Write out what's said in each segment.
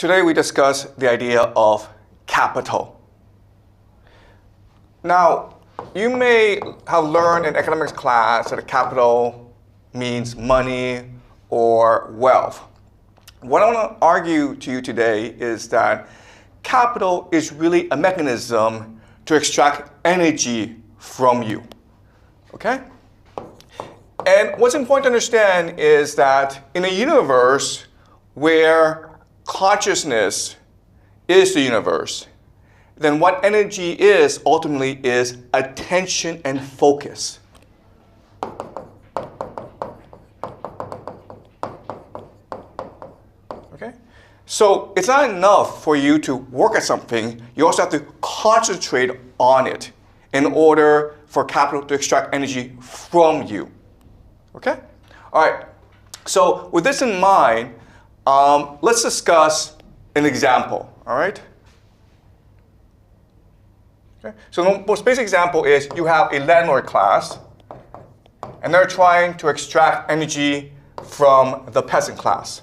Today we discuss the idea of capital. Now, you may have learned in economics class that capital means money or wealth. What I want to argue to you today is that capital is really a mechanism to extract energy from you. Okay? And what's important to understand is that in a universe where consciousness is the universe, then what energy is ultimately is attention and focus. Okay? So it's not enough for you to work at something, you also have to concentrate on it in order for capital to extract energy from you. Okay? All right. So with this in mind, let's discuss an example. All right? Okay. So the most basic example is you have a landlord class, and they're trying to extract energy from the peasant class.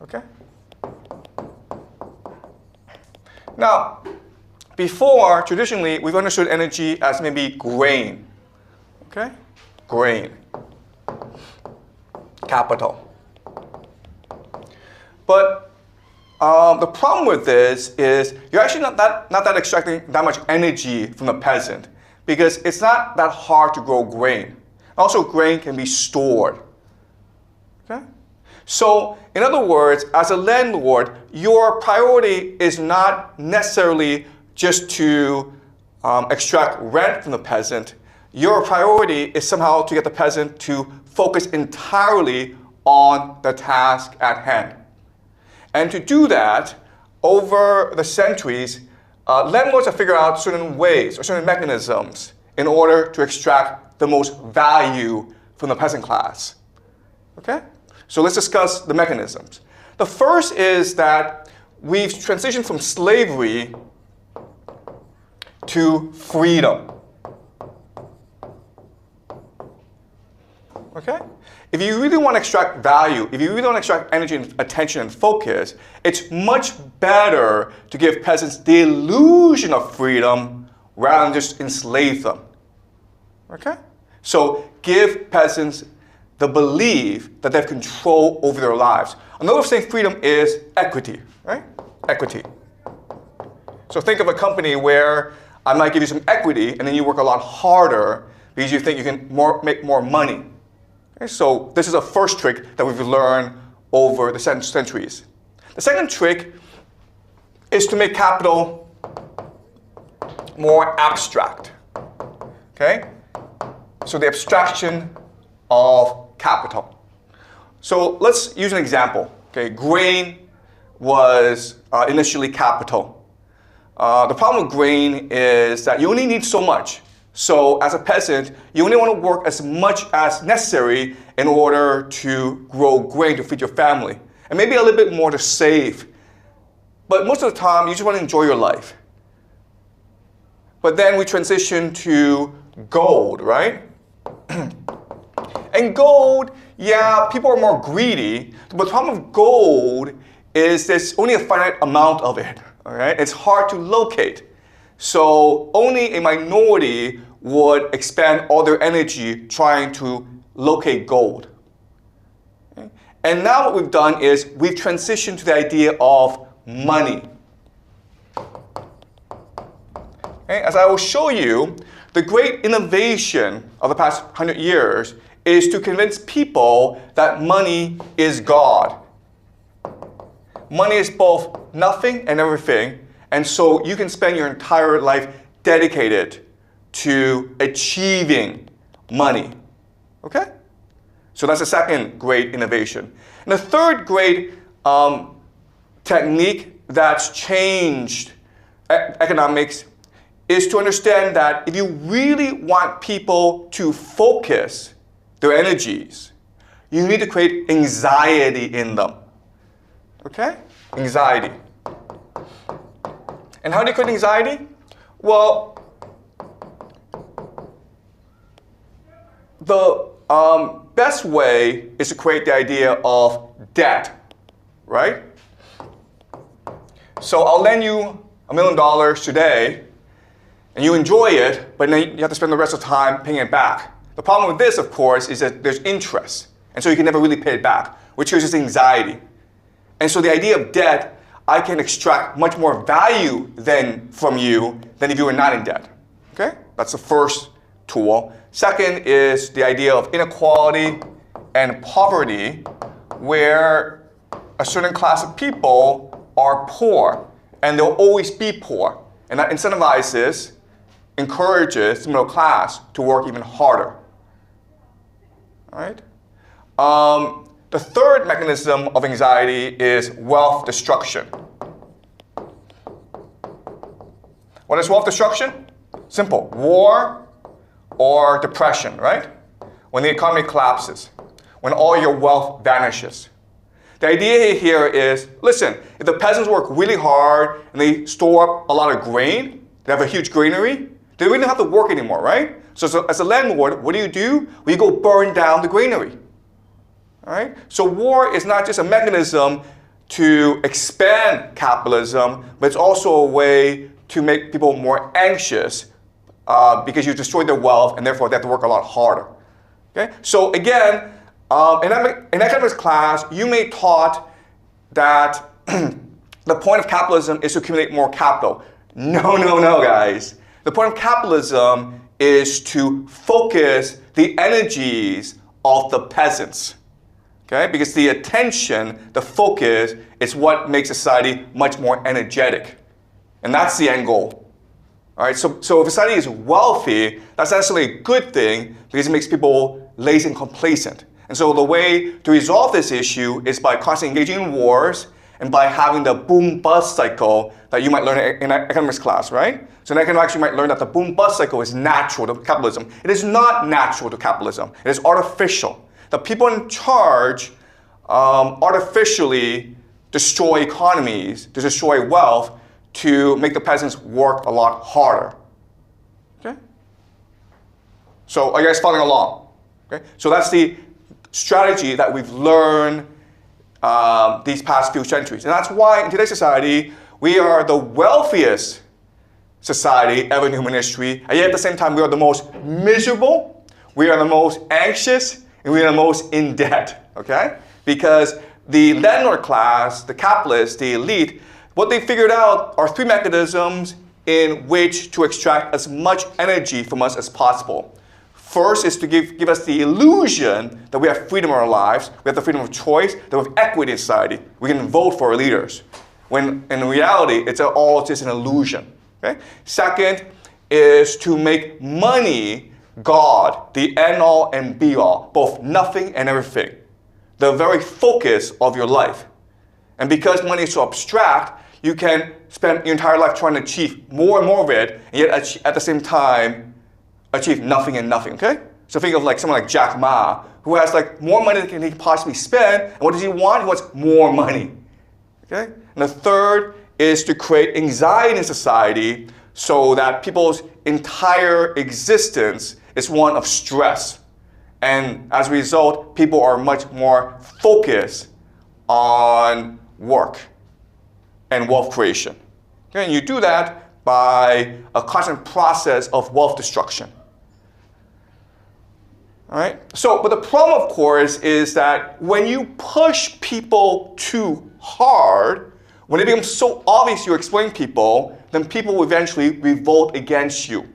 Okay? Now, before, traditionally, we've understood energy as maybe grain. Okay? Grain. Capital. But the problem with this is you're actually not that extracting that much energy from the peasant because it's not that hard to grow grain. Also, grain can be stored. Okay? So, in other words, as a landlord, your priority is not necessarily just to extract rent from the peasant. Your priority is somehow to get the peasant to focus entirely on the task at hand. And to do that, over the centuries, landlords have figured out certain ways or certain mechanisms in order to extract the most value from the peasant class. Okay? So let's discuss the mechanisms. The first is that we've transitioned from slavery to freedom. Okay? If you really want to extract value, if you really want to extract energy and attention and focus, it's much better to give peasants the illusion of freedom rather than just enslave them. Okay? So give peasants the belief that they have control over their lives. Another way of saying freedom is equity, right? Equity. So think of a company where I might give you some equity and then you work a lot harder because you think you can make more money. Okay, so this is a first trick that we've learned over the centuries. The second trick is to make capital more abstract. Okay? So the abstraction of capital. So let's use an example. Okay, grain was initially capital. The problem with grain is that you only need so much. So as a peasant, you only want to work as much as necessary in order to grow grain to feed your family. And maybe a little bit more to save. But most of the time, you just want to enjoy your life. But then we transition to gold, right? And gold, yeah, people are more greedy. But the problem with gold is there's only a finite amount of it. All right? It's hard to locate. So only a minority would expend all their energy trying to locate gold. Okay? And now what we've done is we've transitioned to the idea of money. Okay? As I will show you, the great innovation of the past 100 years is to convince people that money is God. Money is both nothing and everything. And so you can spend your entire life dedicated to achieving money. Okay? So that's the second great innovation. And the third great technique that's changed economics is to understand that if you really want people to focus their energies, you need to create anxiety in them. Okay? Anxiety. And how do you create anxiety? Well, the best way is to create the idea of debt, right? So I'll lend you $1 million today, and you enjoy it, but then you have to spend the rest of the time paying it back. The problem with this, of course, is that there's interest, and so you can never really pay it back, which causes anxiety. And so the idea of debt, I can extract much more value from you than if you were not in debt. Okay? That's the first tool. Second is the idea of inequality and poverty, where a certain class of people are poor, and they'll always be poor. And that incentivizes, encourages the middle class to work even harder. All right? The third mechanism of anxiety is wealth destruction. What is wealth destruction? Simple. War or depression, right? When the economy collapses, when all your wealth vanishes. The idea here is, listen, if the peasants work really hard and they store up a lot of grain, they have a huge granary, they really don't have to work anymore, right? So as a landlord, what do? Well, you go burn down the granary. All right? So war is not just a mechanism to expand capitalism, but it's also a way to make people more anxious because you destroy their wealth and therefore they have to work a lot harder. Okay? So again, in economics class, you may taught that the point of capitalism is to accumulate more capital. No, guys. The point of capitalism is to focus the energies of the peasants. Okay? Because the attention, the focus, is what makes society much more energetic. And that's the end goal. All right? So if society is wealthy, that's actually a good thing because it makes people lazy and complacent. And so the way to resolve this issue is by constantly engaging in wars and by having the boom-bust cycle that you might learn in economics class, right? So in economics, you might learn that the boom-bust cycle is natural to capitalism. It is not natural to capitalism. It is artificial. The people in charge artificially destroy economies, to destroy wealth, to make the peasants work a lot harder. Okay? So are you guys following along? Okay? So that's the strategy that we've learned these past few centuries. And that's why in today's society, we are the wealthiest society ever in human history, and yet at the same time, we are the most miserable, we are the most anxious, and we are the most in debt, okay? Because the landlord class, the capitalists, the elite, what they figured out are three mechanisms in which to extract as much energy from us as possible. First is to give us the illusion that we have freedom in our lives, we have the freedom of choice, that we have equity in society. We can vote for our leaders. When in reality, it's all just an illusion. Okay? Second is to make money God, the end-all and be-all, both nothing and everything, the very focus of your life. And because money is so abstract, you can spend your entire life trying to achieve more and more of it, and yet at the same time, achieve nothing and nothing, okay? So think of like someone like Jack Ma, who has like more money than he can possibly spend, and what does he want? He wants more money, okay? And the third is to create anxiety in society so that people's entire existence is one of stress. And as a result, people are much more focused on work and wealth creation. Okay? And you do that by a constant process of wealth destruction. All right? So, but the problem, of course, is that when you push people too hard, when it becomes so obvious you explain people, then people will eventually revolt against you.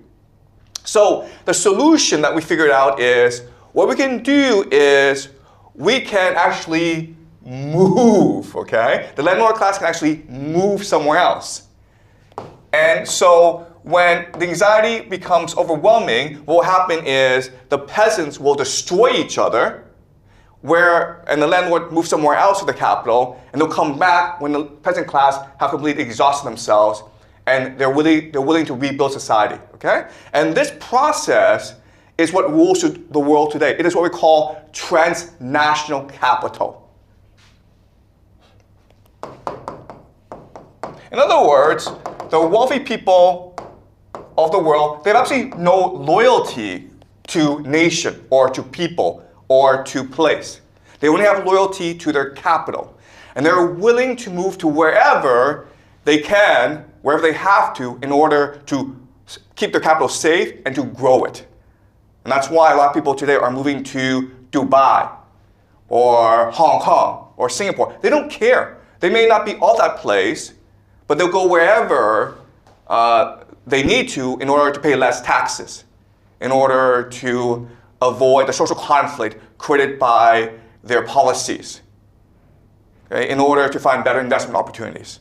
So the solution that we figured out is, what we can do is we can actually move, okay? The landlord class can actually move somewhere else. And so when the anxiety becomes overwhelming, what will happen is the peasants will destroy each other, and the landlord moves somewhere else to the capital, and they'll come back when the peasant class have completely exhausted themselves, and they're willing to rebuild society, okay? And this process is what rules the world today. It is what we call transnational capital. In other words, the wealthy people of the world, they have absolutely no loyalty to nation or to people or to place. They only have loyalty to their capital. And they're willing to move to wherever they can, wherever they have to, in order to keep their capital safe and to grow it. And that's why a lot of people today are moving to Dubai or Hong Kong or Singapore. They don't care. They may not be of that place, but they'll go wherever they need to in order to pay less taxes, in order to avoid the social conflict created by their policies, okay, in order to find better investment opportunities.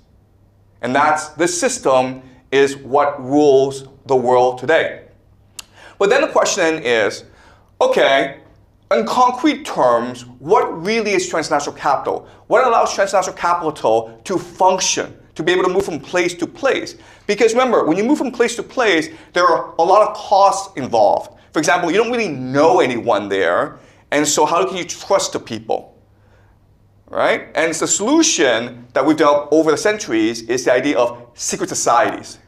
And this system is what rules the world today. But then the question is, okay, in concrete terms, what really is transnational capital? What allows transnational capital to function, to be able to move from place to place? Because remember, when you move from place to place, there are a lot of costs involved. For example, you don't really know anyone there, and so how can you trust the people? Right? And the solution that we've developed over the centuries is the idea of secret societies.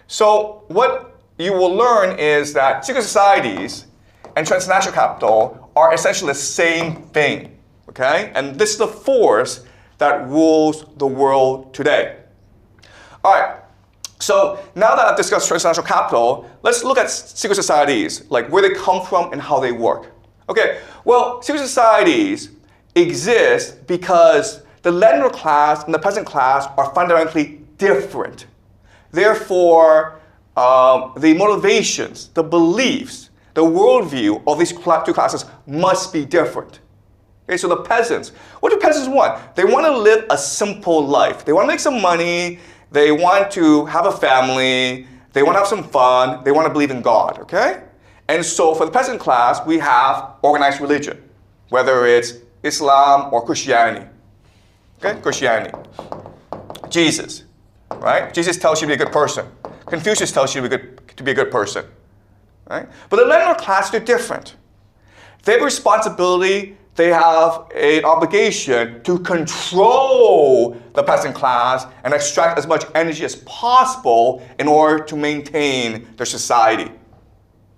So what you will learn is that secret societies and transnational capital are essentially the same thing. Okay? And this is the force that rules the world today. All right. So now that I've discussed transnational capital, let's look at secret societies, like where they come from and how they work. Okay, well, secret societies exist because the landlord class and the peasant class are fundamentally different. Therefore, the motivations, the beliefs, the worldview of these two classes must be different. Okay, so the peasants, what do peasants want? They want to live a simple life. They want to make some money. They want to have a family, they want to have some fun, they want to believe in God, okay? And so for the peasant class, we have organized religion, whether it's Islam or Christianity, okay? Christianity. Jesus, right? Jesus tells you to be a good person. Confucius tells you to be a good person, right? But the landlord class, they're different. They have a responsibility. They have an obligation to control the peasant class and extract as much energy as possible in order to maintain their society.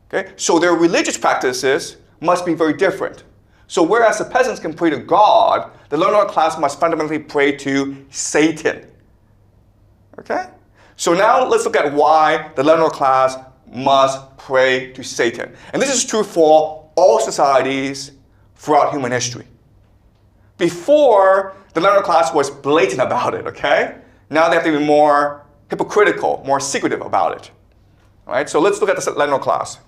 Okay? So their religious practices must be very different. So whereas the peasants can pray to God, the landlord class must fundamentally pray to Satan. Okay? So now let's look at why the landlord class must pray to Satan. And this is true for all societies throughout human history. Before, the landlord class was blatant about it, okay? Now they have to be more hypocritical, more secretive about it. All right, so let's look at the landlord class.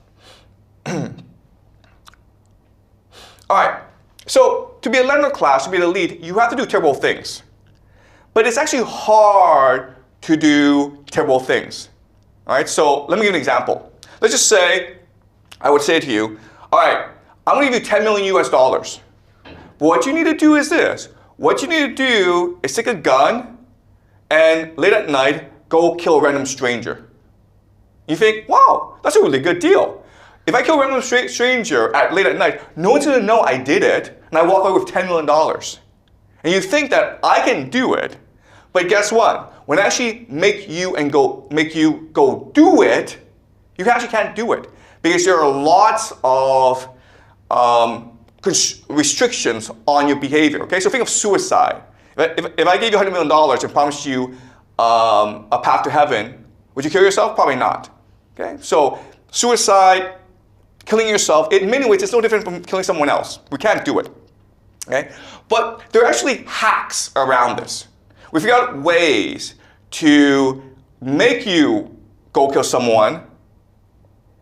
All right, so to be a landlord class, to be the elite, you have to do terrible things. But it's actually hard to do terrible things. All right, so let me give you an example. Let's just say, I would say to you, all right, I'm going to give you $10 million US. But what you need to do is this. What you need to do is take a gun and late at night, go kill a random stranger. You think, wow, that's a really good deal. If I kill a random stranger late at night, no one's going to know I did it, and I walk away with $10 million. And you think that I can do it, but guess what? When I actually make you go do it, you actually can't do it. Because there are lots of restrictions on your behavior. Okay, so think of suicide. If I gave you $100 million and promised you a path to heaven, would you kill yourself? Probably not. Okay, so suicide, killing yourself, in many ways, it's no different from killing someone else. We can't do it. Okay, but there are actually hacks around this. We figured out ways to make you go kill someone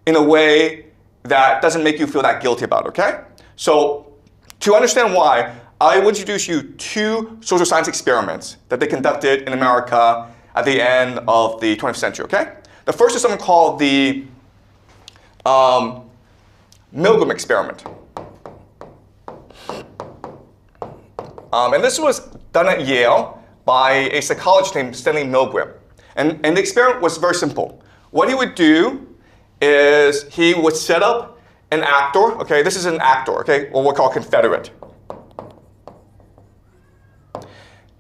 in a way that doesn't make you feel that guilty about it, okay? So to understand why, I will introduce you two social science experiments that they conducted in America at the end of the 20th century, okay? The first is something called the Milgram experiment. And this was done at Yale by a psychologist named Stanley Milgram. And the experiment was very simple. What he would do is he would set up an actor, okay, this is an actor, okay, or what we call Confederate.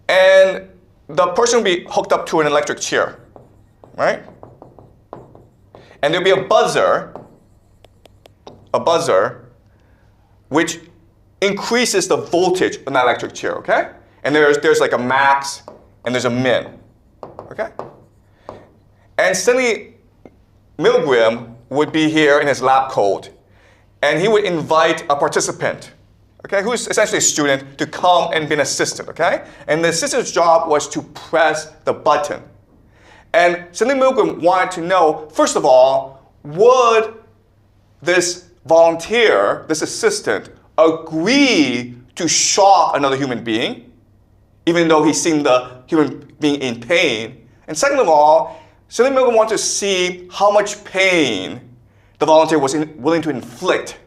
And the person would be hooked up to an electric chair, right? And there'd be a buzzer which increases the voltage in that electric chair, okay? And there's like a max and there's a min, okay? And Stanley Milgram would be here in his lab coat, and he would invite a participant, okay, who's essentially a student, to come and be an assistant, okay? And the assistant's job was to press the button. And Stanley Milgram wanted to know, first of all, would this volunteer, this assistant, agree to shock another human being, even though he's seen the human being in pain? And second of all, Stanley Milgram wanted to see how much pain the volunteer was willing to inflict.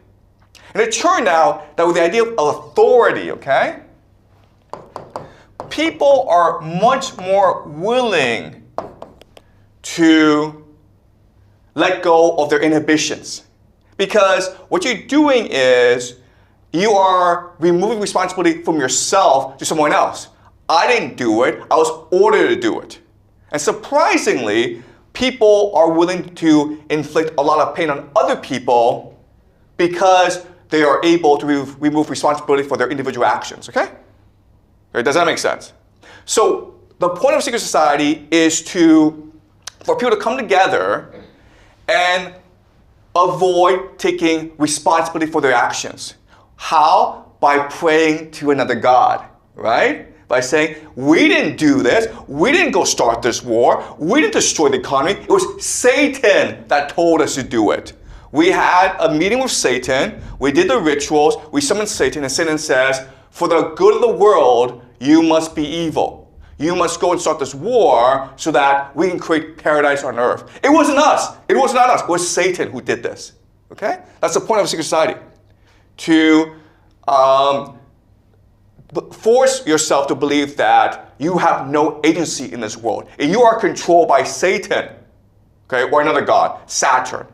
And it turned out that with the idea of authority, okay, people are much more willing to let go of their inhibitions. Because what you're doing is you are removing responsibility from yourself to someone else. I didn't do it. I was ordered to do it. And surprisingly, people are willing to inflict a lot of pain on other people because they are able to remove responsibility for their individual actions, okay? Does that make sense? So the point of secret society is for people to come together and avoid taking responsibility for their actions. How? By praying to another god, right? By saying, we didn't do this, we didn't go start this war, we didn't destroy the economy, it was Satan that told us to do it. We had a meeting with Satan, we did the rituals, we summoned Satan, and Satan says, for the good of the world, you must be evil. You must go and start this war so that we can create paradise on earth. It wasn't us. It was not us. It was Satan who did this. Okay? That's the point of secret society. To force yourself to believe that you have no agency in this world. And you are controlled by Satan, okay, or another god, Saturn.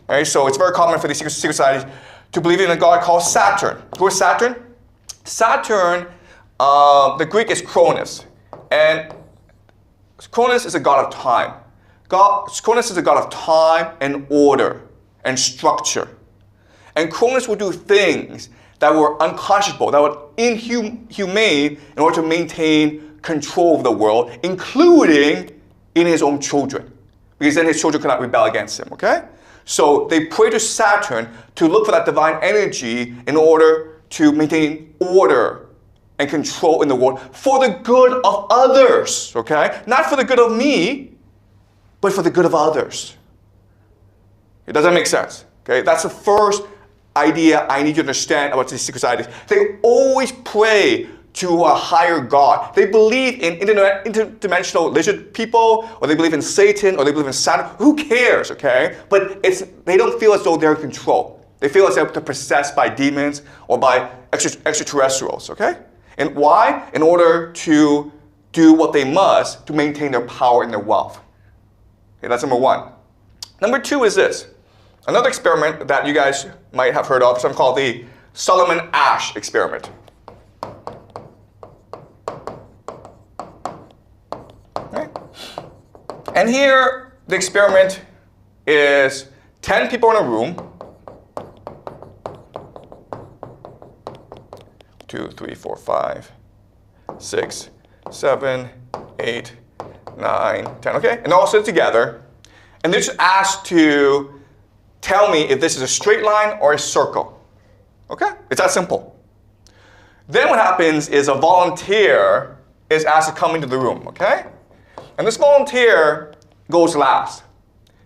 Okay, so it's very common for these secret societies to believe in a god called Saturn. Who is Saturn? Saturn, the Greek is Cronus. And Cronus is a god of time. Cronus is a god of time and order and structure. And Cronus will do things that were unconscionable, that were inhumane in order to maintain control of the world, including in his own children. Because then his children cannot rebel against him, okay? So they pray to Saturn to look for that divine energy in order to maintain order and control in the world for the good of others, okay? Not for the good of me, but for the good of others. Does that make sense? Okay, that's the first idea I need you to understand about these secret societies. They always pray to a higher God. They believe in interdimensional lizard people, or they believe in Satan, or they believe in Saturn. Who cares, okay? But they don't feel as though they're in control. They feel as though they're possessed by demons or by extraterrestrials, okay? And why? In order to do what they must to maintain their power and their wealth. Okay, that's number one. Number two is this. Another experiment that you guys might have heard of, something called the Solomon Asch experiment. Okay. And here, the experiment is 10 people in a room. 2, 3, 4, 5, 6, 7, 8, 9, 10. Okay, and they all sit together. And they're just asked to tell me if this is a straight line or a circle. Okay? It's that simple. Then what happens is a volunteer is asked to come into the room, okay? And this volunteer goes last.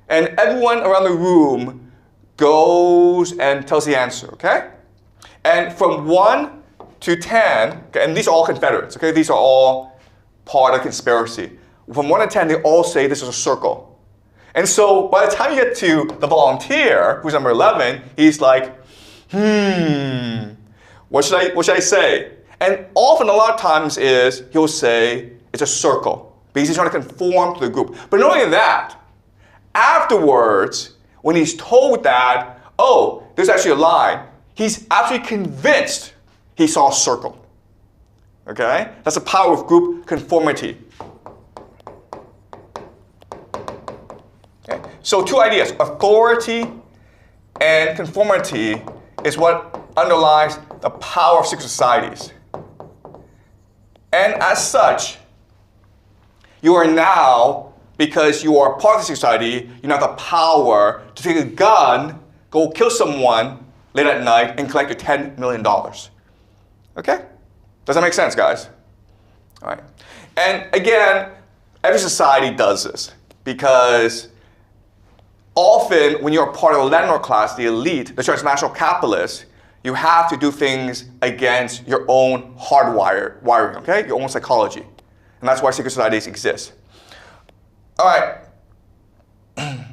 And everyone around the room goes and tells the answer, okay? And from 1 to 10, okay, and these are all Confederates, okay? These are all part of the conspiracy. From 1 to 10, they all say this is a circle. And so by the time you get to the volunteer, who's number 11, he's like, what should I say? And often, a lot of times, he'll say it's a circle because he's trying to conform to the group. But not only that, afterwards, when he's told that, oh, there's actually a line, he's absolutely convinced he saw a circle. Okay? That's the power of group conformity. Okay? So two ideas, authority and conformity is what underlies the power of secret societies. And as such, you are now, because you are part of the society, you now have the power to take a gun, go kill someone late at night, and collect your $10 million. Okay? Does that make sense, guys? All right. And again, every society does this because often when you're part of the landlord class, the elite, the transnational capitalists, you have to do things against your own wiring, okay? Your own psychology. And that's why secret societies exist. All right.